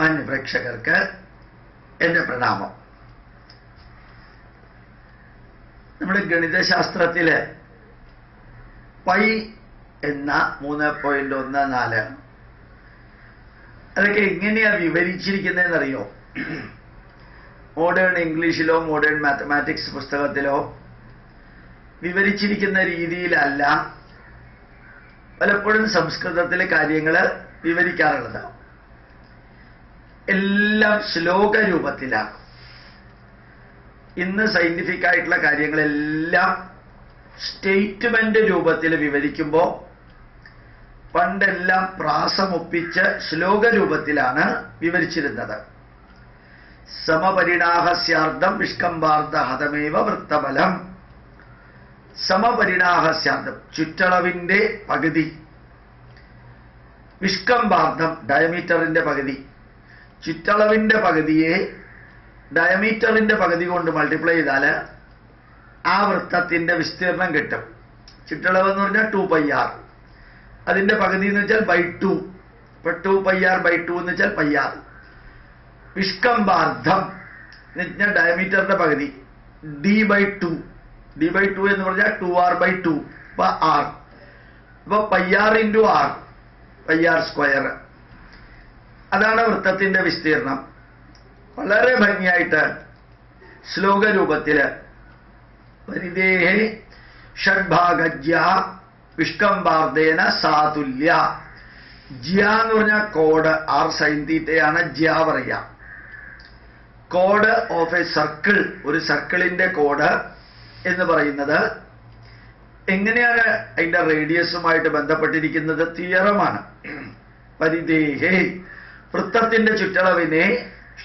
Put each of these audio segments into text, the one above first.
മാന്യപ്രേക്ഷകർക്ക് എൻ്റെ പ്രണാമം. നമ്മുടെ ഗണിതശാസ്ത്രത്തില് പൈ എന്ന 3.14 അതൊക്കെ എങ്ങനെയാ വിവരിച്ചിരിക്കുന്നതെന്നറിയോ? മോഡേൺ ഇംഗ്ലീഷിലോ മോഡേൺ മാത്തമാറ്റിക്സ് പുസ്തകത്തിലോ വിവരിച്ചിരിക്കുന്ന രീതിയിലല്ല പലപ്പോഴും സംസ്കൃതത്തിലെ കാര്യങ്ങൾ വിവരിക്കാറുള്ളത്. എല്ലാം ശ്ലോക രൂപത്തിലാണ്. ഇന്ന് സയന്റിഫിക് ആയിട്ടുള്ള കാര്യങ്ങളെല്ലാം സ്റ്റേറ്റ്മെന്റ് രൂപത്തിൽ വിവരിക്കുമ്പോൾ പണ്ടെല്ലാം പ്രാസമൊപ്പിച്ച് ശ്ലോക രൂപത്തിലാണ് വിവരിച്ചിരുന്നത്. സമപരിണാഹസ്യാർദ്ധം വിഷ്കംബാർദ്ധ ഹതമേവ വൃത്തബലം. സമപരിണാഹസ്യാർദ്ധം ചുറ്റളവിന്റെ പകുതി, വിഷ്കംബാർദ്ധം ഡയമീറ്ററിന്റെ പകുതി. ചുറ്റളവിന്റെ പകുതിയെ ഡയമീറ്ററിന്റെ പകുതി കൊണ്ട് മൾട്ടിപ്ലൈ ചെയ്താൽ ആ വൃത്തത്തിന്റെ വിസ്തീർണം കിട്ടും. ചുറ്റളവ് എന്ന് പറഞ്ഞാൽ 2πr, അതിന്റെ പകുതി എന്ന് വെച്ചാൽ /2. ഇപ്പൊ 2πr/2 എന്ന് വെച്ചാൽ πr. വിഷ്കംബാർദ്ധം എന്ന് വെച്ചാൽ ഡയമീറ്ററിന്റെ പകുതി d/2. d/2 എന്ന് പറഞ്ഞാൽ 2r/2 ഇപ്പൊ r. ഇപ്പൊ πr × r, πr². അതാണ് വൃത്തത്തിന്റെ വിസ്തീർണം. വളരെ ഭംഗിയായിട്ട് ശ്ലോക രൂപത്തില് പരിദേഹേ ഷഡ്ഭാഗജ്യ വിഷ്കംബാർദ്ദേന സാതുല്യ. ജ്യ എന്ന് പറഞ്ഞാൽ കോഡ്, r sin θയാണ് ജ്യ പറയുക. കോഡ് ഓഫ് എ സർക്കിൾ, ഒരു സർക്കിളിന്റെ കോഡ് എന്ന് പറയുന്നത് എങ്ങനെയാണ് അതിന്റെ റേഡിയസുമായിട്ട് ബന്ധപ്പെട്ടിരിക്കുന്നത്? തിയറമാണ്. പരിദേഹേ വൃത്തത്തിന്റെ ചുറ്റളവിനെ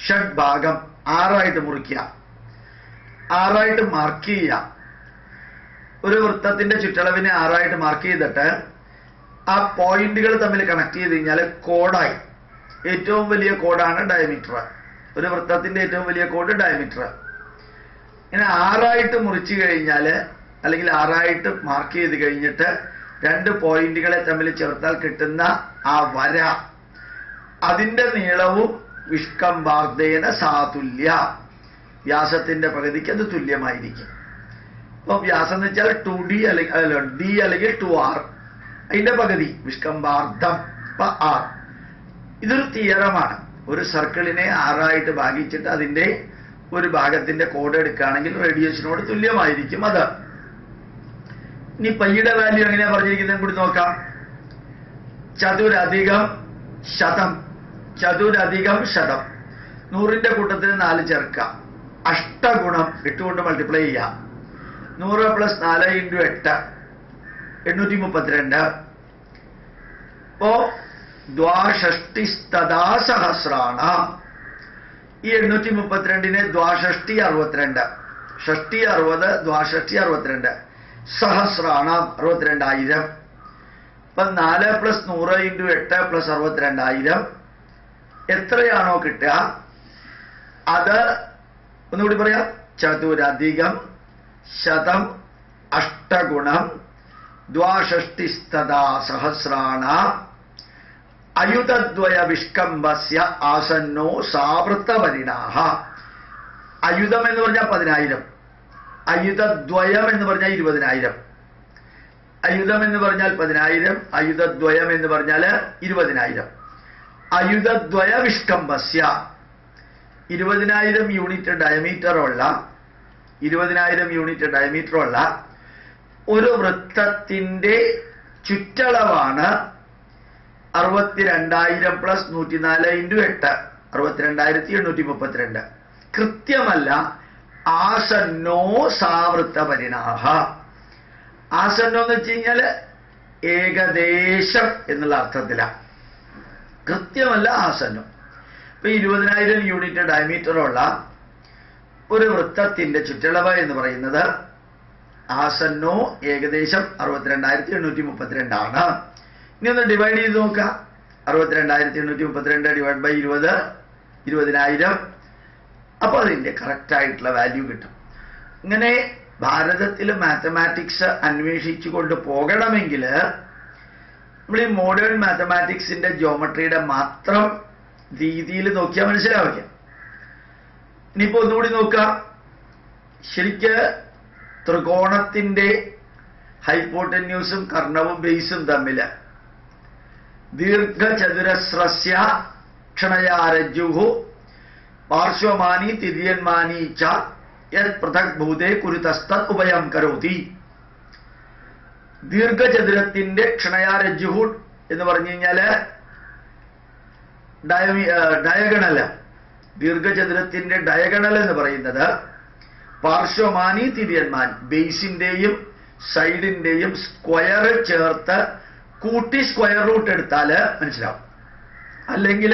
ഷഡ്ഭാഗം 6 മുറിക്കുക, 6 മാർക്ക് ചെയ്യുക. ഒരു വൃത്തത്തിന്റെ ചുറ്റളവിനെ 6 മാർക്ക് ചെയ്തിട്ട് ആ പോയിന്റുകൾ തമ്മിൽ കണക്ട് ചെയ്ത് കഴിഞ്ഞാൽ കോഡായി. ഏറ്റവും വലിയ കോഡാണ് ഡയമീറ്റർ. ഒരു വൃത്തത്തിന്റെ ഏറ്റവും വലിയ കോഡ് ഡയമീറ്റർ. ഇങ്ങനെ 6 മുറിച്ചു കഴിഞ്ഞാൽ, അല്ലെങ്കിൽ 6 മാർക്ക് ചെയ്ത് കഴിഞ്ഞിട്ട് 2 പോയിന്റുകളെ തമ്മിൽ ചേർത്താൽ കിട്ടുന്ന ആ വര, അതിന്റെ നീളവും വിഷ്കംബാർദ്ദേന സാതുല്യ, വ്യാസത്തിന്റെ പകുതിക്ക് അത് തുല്യമായിരിക്കും. അപ്പൊ വ്യാസം എന്ന് വെച്ചാൽ 2d അല്ലെങ്കിൽ 2r, അതിന്റെ പകുതി വിഷ്കംബാർദ്ധം r. ഇതൊരു തിയറമാണ്. ഒരു സർക്കിളിനെ 6 ഭാഗിച്ചിട്ട് അതിന്റെ ഒരു ഭാഗത്തിന്റെ കോഡ് എടുക്കുകയാണെങ്കിൽ റേഡിയസിനോട് തുല്യമായിരിക്കും അത്. ഇനി പൈയുടെ വാല്യൂ എങ്ങനെയാ പറഞ്ഞിരിക്കുന്നത് കൂടി നോക്കാം. ചതുരധികം ശതം. ചതുരധികം ശതം, 100ന്റെ കൂട്ടത്തിൽ 4 ചേർക്കാം. അഷ്ടഗുണം 8 കൊണ്ട് മൾട്ടിപ്ലൈ ചെയ്യാം. 100 + 4 × 8 832. ഇപ്പോ ദ്വാഷഷ്ടിസ്തദാ സഹസ്രാണ. ഈ 832നെ ദ്വാഷഷ്ടി 62, ഷഷ്ടി 60, ദ്വാഷഷ്ടി 62, സഹസ്രാണ 62000. ഇപ്പൊ 4 + 100 × 8 + 62000 എത്രയാണോ കിട്ടുക അത് ഒന്നുകൂടി പറയാം. ചതുരധികം ശതം അഷ്ടഗുണം ദ്വാഷഷ്ടിസ്തദാ സഹസ്രാണ അയുധദ്വയ വിഷ്കംബസ്യ ആസന്നോ സാവൃത്തപരിണാഹ. അയുധം എന്ന് പറഞ്ഞാൽ 10000, അയുധദ്വയം എന്ന് പറഞ്ഞാൽ 20000. അയുധം എന്ന് പറഞ്ഞാൽ 10000, അയുധദ്വയം എന്ന് പറഞ്ഞാൽ 20000. അയുധദ്വയ വിഷ്കംബസ്യ 20000 യൂണിറ്റ് ഡയമീറ്ററുള്ള ഒരു വൃത്തത്തിന്റെ ചുറ്റളവാണ് 62000 + 104 × 8 62832. കൃത്യമല്ല, ആസന്നോ സാവൃത്തപരിണാഹ. ആസന്നോ എന്ന് വെച്ച് കഴിഞ്ഞാൽ ഏകദേശം എന്നുള്ള അർത്ഥത്തിലാണ്. കൃത്യമല്ല, ആസന്നം. ഇപ്പൊ 20000 യൂണിറ്റ് ഡയമീറ്ററുള്ള ഒരു വൃത്തത്തിന്റെ ചുറ്റളവ് എന്ന് പറയുന്നത് ആസന്നോ ഏകദേശം 62832 ആണ്. ഇനി ഒന്ന് ഡിവൈഡ് ചെയ്ത് നോക്കാം. 62832 / 20 20000. അപ്പോൾ അതിന്റെ കറക്റ്റ് ആയിട്ടുള്ള വാല്യൂ കിട്ടും. ഇങ്ങനെ ഭാരതത്തിൽ മാത്തമാറ്റിക്സ് അന്വേഷിച്ചു കൊണ്ട് പോകണമെങ്കിൽ നമ്മൾ ഈ മോഡേൺ മാത്തമാറ്റിക്സിന്റെ ജിയോമെട്രിയുടെ മാത്രം രീതിയിൽ നോക്കിയാൽ മനസ്സിലാവില്ല. ഇനിയിപ്പോ ഒന്നുകൂടി നോക്കാം. ശരിക്ക് ത്രികോണത്തിന്റെ ഹൈപ്പോട്ടന്യൂസും കർണവും ബേസും തമ്മിൽ ദീർഘചതുരസ്രസ്യ ക്ഷണയാരജ്ജുഹു പാർശ്വമാനി തിര്യന്മാനി ച യത് പൃഥക് ഭൂതേ കുരുതസ്തത് ഉഭയം കരോതി. ദീർഘചതുരത്തിന്റെ ക്ഷണയാരജ്ജുഹു എന്ന് പറഞ്ഞു കഴിഞ്ഞാല് ഡയഗണൽ. ദീർഘചതുരത്തിന്റെ ഡയഗണൽ എന്ന് പറയുന്നത് പാർശ്വമാനി തിര്യന്മാൻ, ബേസിന്റെയും സൈഡിന്റെയും സ്ക്വയർ ചേർത്ത് കൂട്ടി സ്ക്വയർ റൂട്ട് എടുത്താല് മനസ്സിലാവും. അല്ലെങ്കിൽ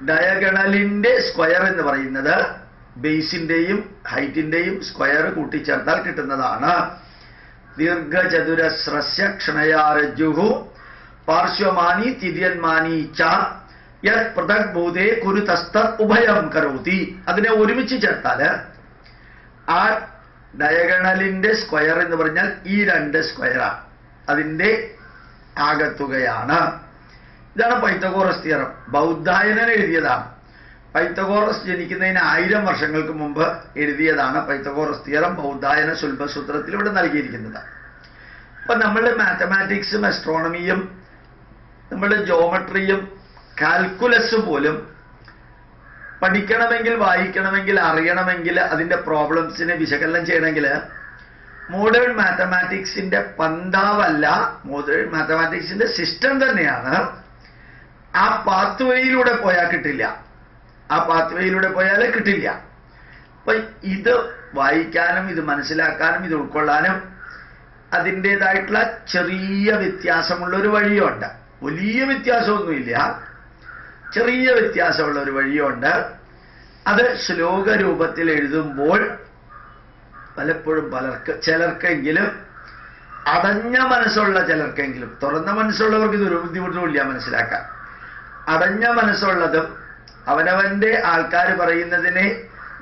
ഡയഗണലിന്റെ സ്ക്വയർ എന്ന് പറയുന്നത് ബേസിന്റെയും ഹൈറ്റിന്റെയും സ്ക്വയർ കൂട്ടിച്ചേർത്താൽ കിട്ടുന്നതാണ്. ദീർഘചതുരസ്രസ്യ ക്ഷണയാരജ്ജുഹു പാർശ്വമാനി തിര്യന്മാനി ച യത് പൃഥക് ഭൂതേ കുരുതസ്തത് ഉഭയം കരോതി. അതിനെ ഒരുമിച്ച് ചേർത്താല് ആ ഡയഗണലിന്റെ സ്ക്വയർ എന്ന് പറഞ്ഞാൽ ഈ രണ്ട് സ്ക്വയറാണ്, അതിന്റെ ആകത്തുകയാണ്. ഇതാണ് പൈത്തഗോറസ് തിയറം. ബൗദ്ധായനൻ എഴുതിയതാണ്. പൈത്തഗോറസ് ജനിക്കുന്നതിന് 1000 വർഷങ്ങൾക്ക് മുമ്പ് എഴുതിയതാണ് പൈത്തഗോറസ് തിയറം. ബൗദ്ധായന ശുൽഭസൂത്രത്തിൽ ഇവിടെ നൽകിയിരിക്കുന്നത്. അപ്പൊ നമ്മളുടെ മാത്തമാറ്റിക്സും അസ്ട്രോണമിയും നമ്മളുടെ ജോമെട്രിയും കാൽക്കുലസ് പോലും പഠിക്കണമെങ്കിൽ, വായിക്കണമെങ്കിൽ, അറിയണമെങ്കിൽ, അതിന്റെ പ്രോബ്ലംസിനെ വിശകലനം ചെയ്യണമെങ്കിൽ മോഡേൺ മാത്തമാറ്റിക്സിന്റെ പന്താവല്ല, മോഡേൺ മാത്തമാറ്റിക്സിന്റെ സിസ്റ്റം തന്നെയാണ്. ആ പാത്ത് വേയിലൂടെ പോയാൽ കിട്ടില്ല, ആ പാത്ത് വേയിലൂടെ പോയാലേ കിട്ടില്ല. അപ്പൊ ഇത് വായിക്കാനും ഇത് മനസ്സിലാക്കാനും ഇത് ഉൾക്കൊള്ളാനും അതിൻ്റെതായിട്ടുള്ള ചെറിയ വ്യത്യാസമുള്ള ഒരു വഴിയുണ്ട്. വലിയ വ്യത്യാസമൊന്നുമില്ല, ചെറിയ വ്യത്യാസമുള്ള ഒരു വഴിയുണ്ട്. അത് ശ്ലോക രൂപത്തിൽ എഴുതുമ്പോൾ പലപ്പോഴും ചിലർക്കെങ്കിലും, അടഞ്ഞ മനസ്സുള്ള ചിലർക്കെങ്കിലും, തുറന്ന മനസ്സുള്ളവർക്ക് ഇതൊരു ബുദ്ധിമുട്ടുമില്ല മനസ്സിലാക്കാൻ. അടഞ്ഞ മനസ്സുള്ളതും അവനവന്റെ ആൾക്കാർ പറയുന്നതിനെ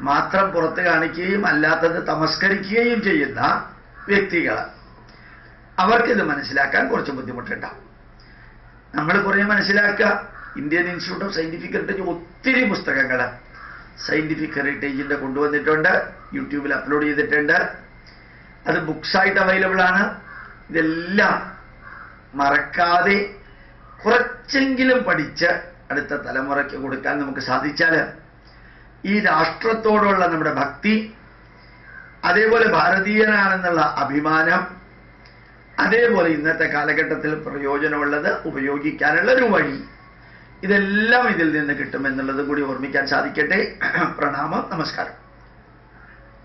മാത്രം പുറത്ത് കാണിക്കുകയും അല്ലാത്തത് തമസ്കരിക്കുകയും ചെയ്യുന്ന വ്യക്തികൾ, അവർക്കിത് മനസ്സിലാക്കാൻ കുറച്ച് ബുദ്ധിമുട്ടുണ്ടാവും. നമ്മൾ കുറേ മനസ്സിലാക്കുക. Indian institute of scientific heritage ഒത്തിരി പുസ്തകങ്ങൾ സയന്റിഫിക് ഹെറിറ്റേജിന്റെ കൊണ്ടുവന്നിട്ടുണ്ട്, യൂട്യൂബിൽ അപ്ലോഡ് ചെയ്തിട്ടുണ്ട്. അത് ബുക്സായിട്ട് അവൈലബിൾ ആണ്. ഇതെല്ലാം മറക്കാതെ കുറച്ചെങ്കിലും പഠിച്ച് അടുത്ത തലമുറയ്ക്ക് കൊടുക്കാൻ നമുക്ക് സാധിച്ചാൽ ഈ രാഷ്ട്രത്തോടുള്ള നമ്മുടെ ഭക്തി, അതേപോലെ ഭാരതീയനാണെന്നുള്ള അഭിമാനം, അതേപോലെ ഇന്നത്തെ കാലഘട്ടത്തിൽ പ്രയോജനമുള്ളത് ഉപയോഗിക്കാനുള്ള ഒരു വഴി, ഇതെല്ലാം ഇതിൽ നിന്ന് കിട്ടുമെന്നുള്ളത് കൂടി ഓർമ്മിക്കാൻ സാധിക്കട്ടെ. പ്രണാമം, നമസ്കാരം.